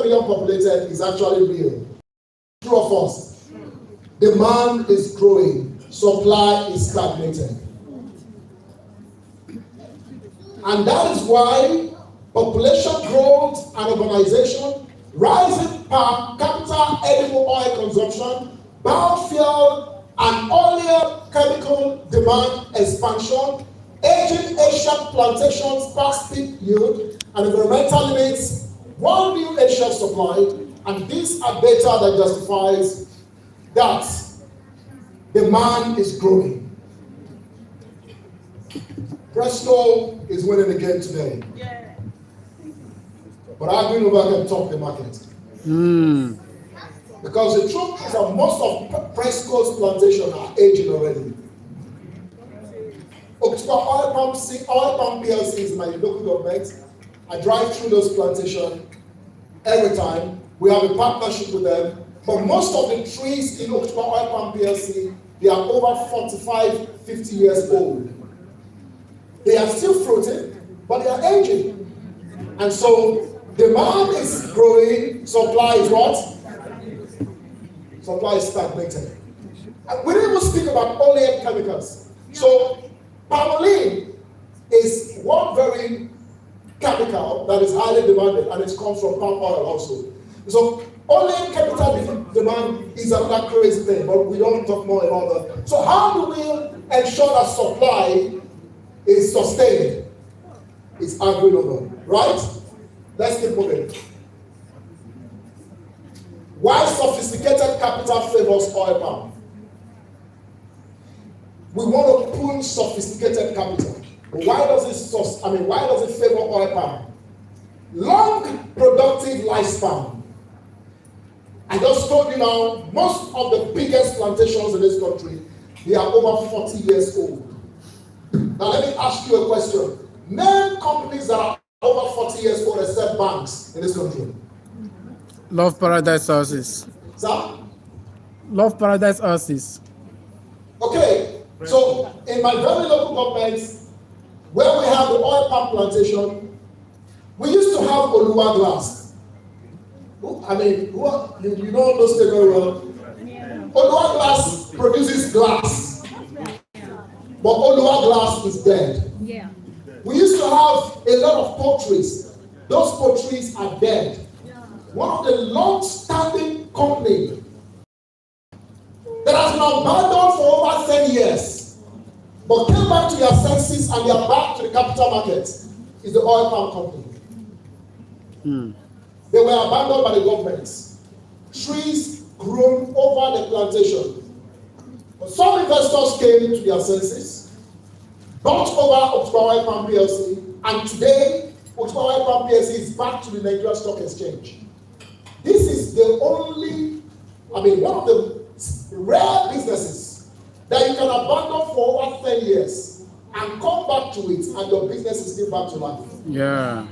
million populated is actually real. True or false? Demand is growing, supply is stagnating. And that is why population growth and urbanization, rising per capita edible oil consumption, biofuel and oil chemical demand expansion, aging Asian plantations past peak yield, and environmental limits, one new Asian supply, and these are data that justifies that demand is growing. Presto is winning again today. Yeah. But AgriNova can top the market. Because the truth is that most of Presco's plantation are aging already. Oil Palm PLC is my local government. I drive through those plantations every time. We have a partnership with them. But most of the trees in Oil Palm PLC, they are over 45, 50 years old. They are still fruiting, but they are aging. And so demand is growing, supply is what? Supply is stagnating. And we didn't even speak about oil chemicals. So palmolene is one very chemical that is highly demanded, and it comes from palm oil also. So oil chemical demand is another crazy thing, but we don't talk more about that. So how do we ensure that supply is sustained? It's AgriNova, right? Let's keep moving. Why sophisticated capital favors oil palm? We want to pull sophisticated capital. But why does it favor oil palm? Long productive lifespan. I just told you now, most of the biggest plantations in this country, they are over 40 years old. Now let me ask you a question. Name companies that are over 40 years old except banks in this country. Love Paradise Houses. Sir? Love Paradise Houses. Okay, so in my very local government, where we have the oil palm plantation, we used to have Oluwa glass. You know those things very well. Oluwa glass produces glass, but Oluwa glass is dead. Yeah. We used to have a lot of poultries. Those poultries are dead. One of the long-standing companies that has been abandoned for over 10 years, but came back to their senses and they are back to the capital market, is the oil palm company. They were abandoned by the government. Trees grown over the plantation. But some investors came to their senses, bought over Oil Palm PLC, and today Oil Palm PLC is back to the Nigeria Stock Exchange. This is the only, one of the rare businesses that you can abandon for over 10 years and come back to it and your business is still back to life. Yeah.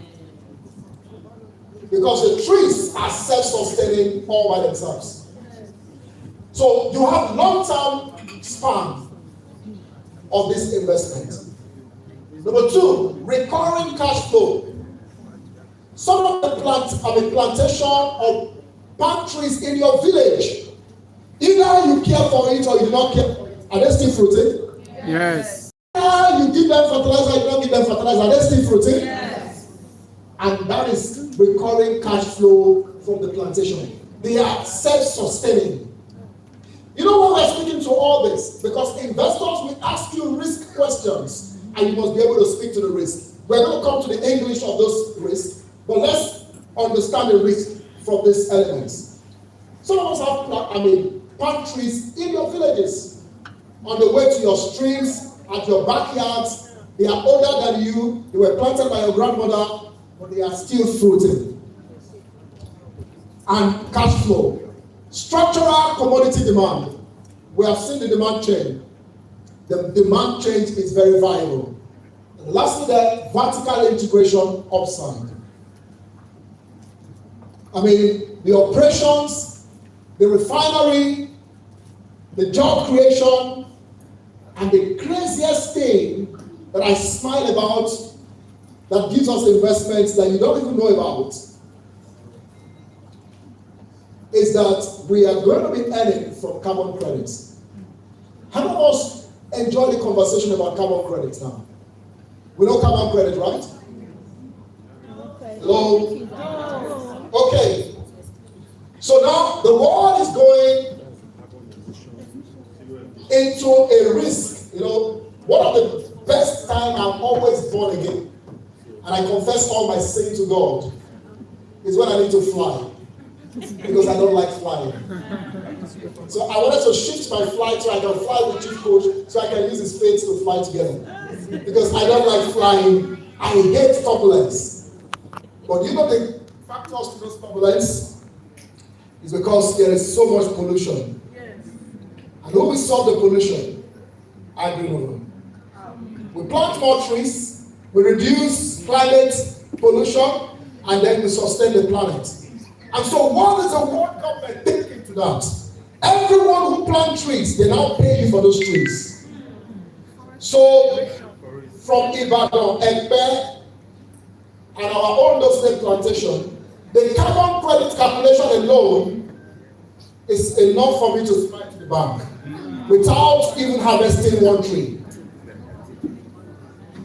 Because the trees are self-sustaining all by themselves. So you have long-term span of this investment. Number two, recurring cash flow. Some of the plantation of palm trees in your village, either you care for it or you do not care for it. Are they still fruiting? Yes. Either you give them fertilizer or you don't give them fertilizer. Are they still fruiting? Yes. And that is recurring cash flow from the plantation. They are self-sustaining. You know why we're speaking to all this? Because investors will ask you risk questions and you must be able to speak to the risk. We're going to come to the English of those risks, but let's understand the risk from these elements. Some of us have palm trees in your villages, on the way to your streams, at your backyards. They are older than you, they were planted by your grandmother, but they are still fruiting. And cash flow. Structural commodity demand. We have seen the demand change. The demand change is very viable. And lastly, the vertical integration upside. The operations, the refinery, the job creation, and the craziest thing that I smile about that gives us investments that you don't even know about is that we are going to be earning from carbon credits. How many of us enjoy the conversation about carbon credits now? We know carbon credit, right? Hello? Okay. So now the world is going into a risk. You know, one of the best time I'm always born again, and I confess all my sin to God, is when I need to fly. Because I don't like flying. So I wanted to shift my flight so I can fly with Chief Coach, so I can use his faith to fly together. Because I don't like flying. I hate turbulence. But you know the factors to this turbulence is because there is so much pollution. And who will solve the pollution? AgriNova. We plant more trees, we reduce climate pollution, and then we sustain the planet. And so what is the world government thinking to that? Everyone who plants trees, they now pay you for those trees. So from Ibadan, Ekpe, and our own state plantation, the carbon credit calculation alone is enough for me to smile to the bank without even harvesting one tree.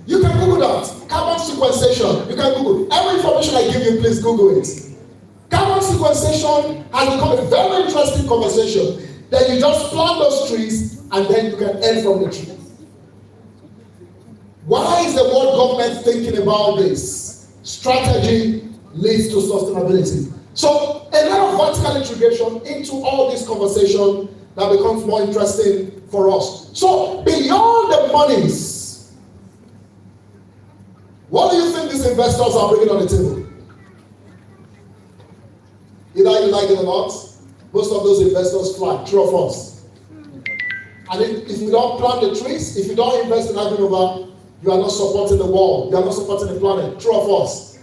You can Google that. Carbon sequestration. You can Google. Every information I give you, please Google it. Carbon sequestration has become a very interesting conversation. Then you just plant those trees and then you can earn from the tree. Why is the world government thinking about this? Strategy leads to sustainability. So a lot of vertical integration into all this conversation that becomes more interesting for us. So beyond the monies, what do you think these investors are bringing on the table? Either you like it or not, most of those investors fly, true of us. And if you don't plant the trees, if you don't invest in AgriNova, you are not supporting the world, you are not supporting the planet, true of us.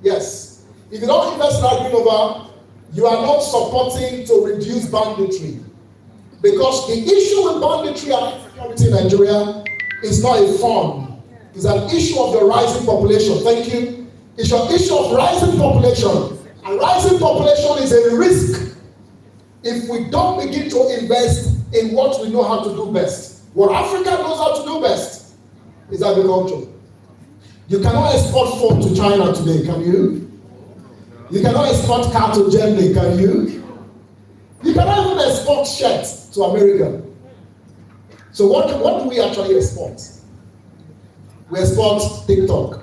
Yes. If you don't invest in AgriNova, you are not supporting to reduce banditry. Because the issue with banditry and insecurity in Nigeria is not a fun. It's an issue of the rising population. Thank you. It's an issue of rising population. And rising population is a risk if we don't begin to invest in what we know how to do best. What Africa knows how to do best is agriculture. You cannot export phone to China today, can you? You cannot export car to Germany, can you? You cannot even export shirts to America. So what do we actually export? We export TikTok.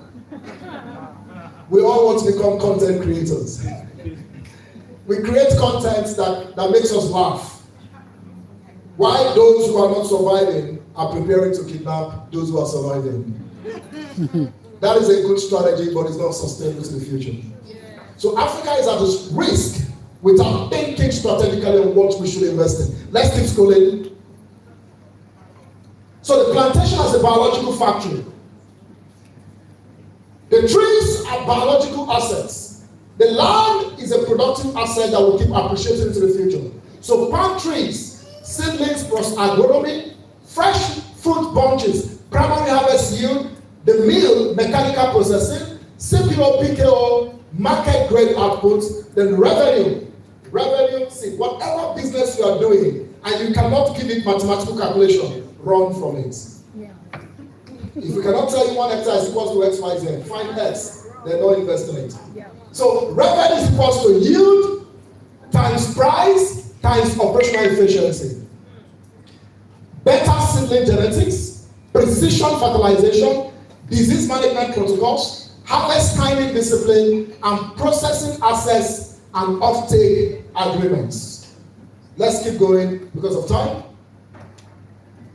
We all want to become content creators. We create content that makes us laugh. While those who are not surviving are preparing to kidnap those who are surviving. That is a good strategy, but it's not sustainable to the future. So Africa is at this risk without thinking strategically on what we should invest in. Let's keep scrolling. So the plantation is a biological factory. The trees are biological assets. The land is a productive asset that will keep appreciating into the future. So palm trees, seedlings plus agronomy, fresh fruit bunches, primary harvest yield, the mill, mechanical processing, CPO, PKO, market grade output, then revenue, see, whatever business you are doing, and you cannot give it mathematical calculation, run from it. Yeah. If we cannot tell you 1 hectare is equals to X, Y, Z, find X, then don't invest in it. Yeah. So revenue is equals to yield times price times operational efficiency. Better seedling genetics, precision fertilization, disease management protocols, harvest timing discipline, and processing access and offtake agreements. Let's keep going because of time.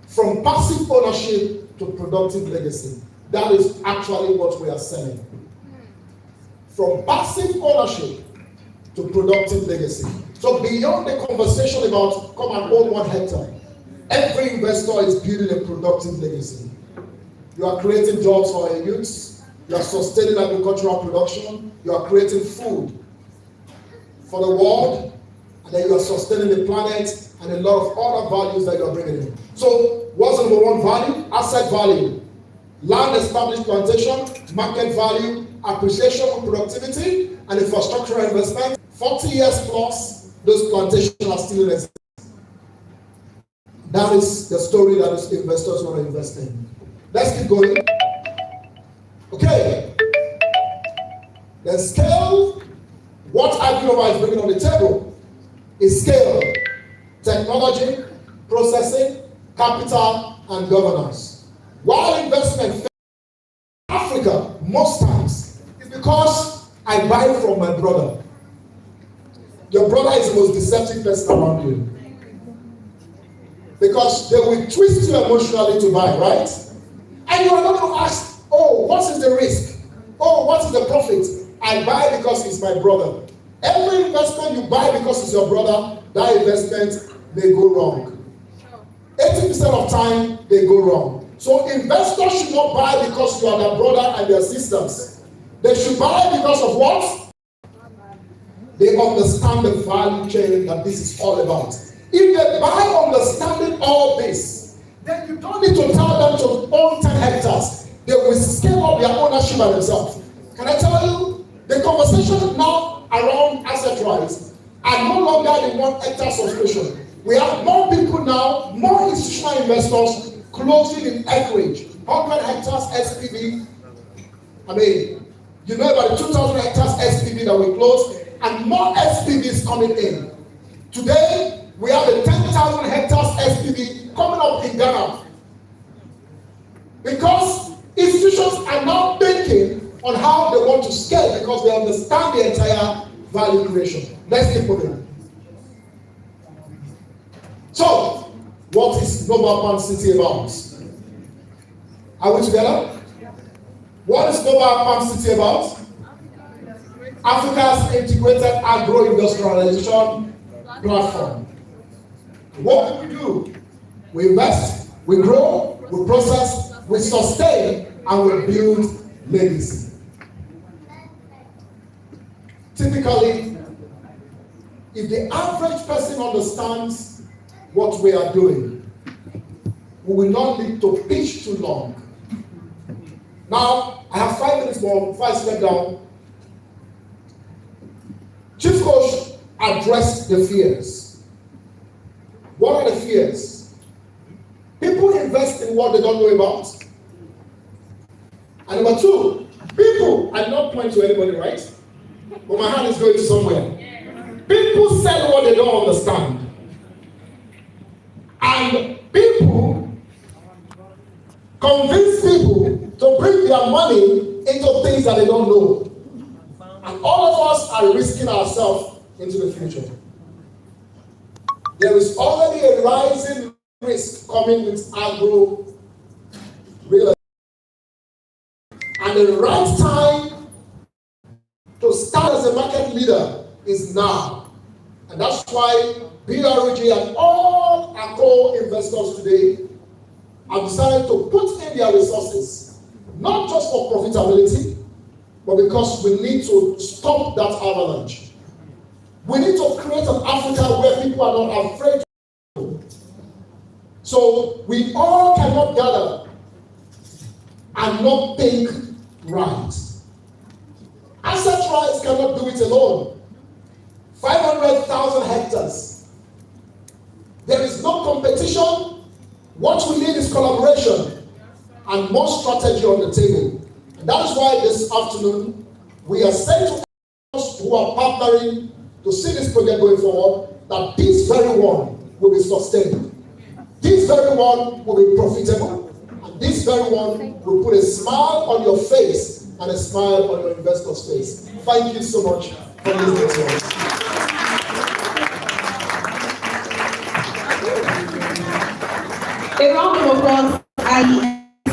From passive ownership to productive legacy. That is actually what we are selling. From passive ownership to productive legacy. So beyond the conversation about come and own 1 hectare, every investor is building a productive legacy. You are creating jobs for our youths. You are sustaining agricultural production. You are creating food for the world. And then you are sustaining the planet and a lot of other values that you are bringing in. So what's the number 1 value? Asset value. Land established plantation, market value, appreciation of productivity, and infrastructural investment. 40 years plus those plantations are still in existence. That is the story that investors want to invest in. Let's keep going. Okay. The scale, what AgriNova is bringing on the table is scale, technology, processing, capital, and governance. While investment fails in Africa most times, it's because I buy from my brother. Your brother is the most deceptive person around you. Because they will twist you emotionally to buy, right? And you are not going to ask, oh, what is the risk? Oh, what is the profit? I buy because he's my brother. Every investment you buy because it's your brother, that investment may go wrong. 80% of time, they go wrong. So investors should not buy because you are their brother and their sisters. They should buy because of what? They understand the value chain that this is all about. If they buy understanding all this, then you don't need to tell them to own 10 hectares. They will scale up their ownership by themselves. Can I tell you, the conversation now around asset rights are no longer the 1 hectare subscription. We have more people now, more institutional investors closing in acreage. 100 hectares SPV. I mean, you know about the 2,000 hectares SPV that we closed, and more SPVs coming in. Today, we have a 10,000 hectares SPV coming up in Ghana. Because institutions are now thinking on how they want to scale because they understand the entire value creation. Let's keep moving. So, what is Nova Palm City about? Are we together? What is Nova Palm City about? Africa's integrated agro-industrialization platform. What do we do? We invest, we grow, we process, we sustain, and we build legacy. Typically, if the average person understands what we are doing, we will not need to pitch too long. Now, I have 5 minutes more before I step down. Chief Coach addressed the fears. What are the fears? People invest in what they don't know about. And number 2, people, I don't point to anybody, right? But my hand is going somewhere. People sell what they don't understand. And people convince people to bring their money into things that they don't know. And all of us are risking ourselves into the future. There is already a rising risk coming with agro real estate. And the right time to start as a market leader is now. And that's why BRG and all our co-investors today have decided to put in their resources, not just for profitability, but because we need to stop that avalanche. We need to create an Africa where people are not afraid to go. So we all cannot gather and not think right. Asset rights cannot do it alone. 500,000 hectares. There is no competition. What we need is collaboration and more strategy on the table. And that is why this afternoon we are saying to those who are partnering to see this project going forward that this very one will be sustained. This very one will be profitable. And this very one will put a smile on your face and a smile on your investor's face. Thank you so much for listening to us. A round of applause.